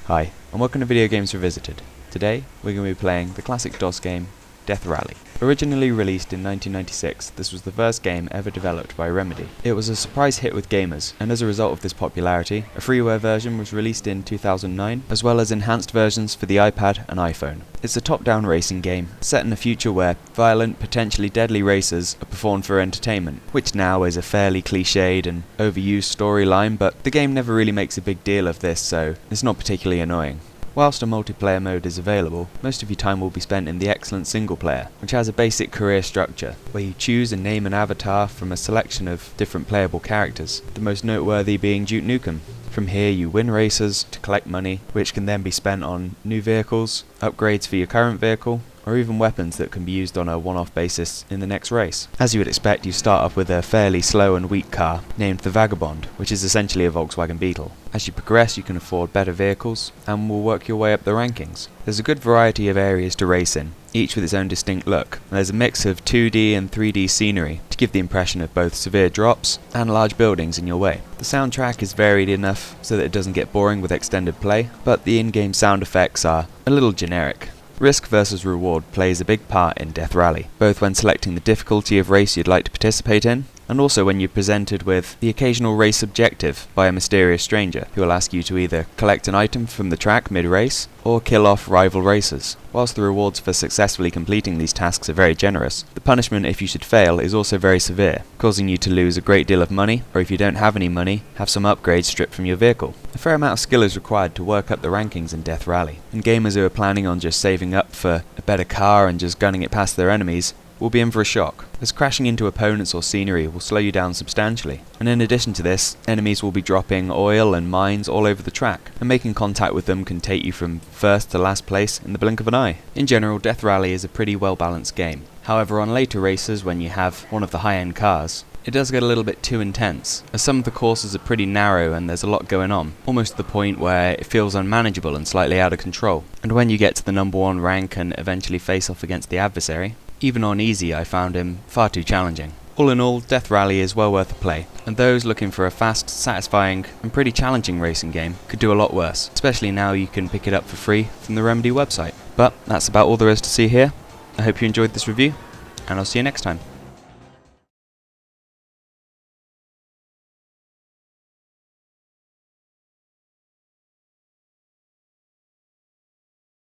Hi, and welcome to Video Games Revisited. Today, we're going to be playing the classic DOS game, Death Rally. Originally released in 1996, this was the first game ever developed by Remedy. It was a surprise hit with gamers, and as a result of this popularity, a freeware version was released in 2009, as well as enhanced versions for the iPad and iPhone. It's a top-down racing game, set in a future where violent, potentially deadly races are performed for entertainment, which now is a fairly cliched and overused storyline, but the game never really makes a big deal of this, so it's not particularly annoying. Whilst a multiplayer mode is available, most of your time will be spent in the excellent single player, which has a basic career structure, where you choose and name an avatar from a selection of different playable characters, the most noteworthy being Duke Nukem. From here you win races to collect money, which can then be spent on new vehicles, upgrades for your current vehicle, or even weapons that can be used on a one-off basis in the next race. As you would expect, you start off with a fairly slow and weak car, named the Vagabond, which is essentially a Volkswagen Beetle. As you progress, you can afford better vehicles, and will work your way up the rankings. There's a good variety of areas to race in, each with its own distinct look, and there's a mix of 2D and 3D scenery to give the impression of both severe drops and large buildings in your way. The soundtrack is varied enough so that it doesn't get boring with extended play, but the in-game sound effects are a little generic. Risk versus reward plays a big part in Death Rally, both when selecting the difficulty of race you'd like to participate in, and also when you're presented with the occasional race objective by a mysterious stranger who will ask you to either collect an item from the track mid-race or kill off rival racers. Whilst the rewards for successfully completing these tasks are very generous, the punishment if you should fail is also very severe, causing you to lose a great deal of money, or if you don't have any money, have some upgrades stripped from your vehicle. A fair amount of skill is required to work up the rankings in Death Rally, and gamers who are planning on just saving up for a better car and just gunning it past their enemies will be in for a shock, as crashing into opponents or scenery will slow you down substantially. And in addition to this, enemies will be dropping oil and mines all over the track, and making contact with them can take you from first to last place in the blink of an eye. In general, Death Rally is a pretty well balanced game. However, on later races when you have one of the high-end cars, it does get a little bit too intense, as some of the courses are pretty narrow and there's a lot going on, almost to the point where it feels unmanageable and slightly out of control. And when you get to the number 1 rank and eventually face off against the adversary, even on easy I found him far too challenging. All in all, Death Rally is well worth a play, and those looking for a fast, satisfying and pretty challenging racing game could do a lot worse, especially now you can pick it up for free from the Remedy website. But that's about all there is to see here. I hope you enjoyed this review, and I'll see you next time.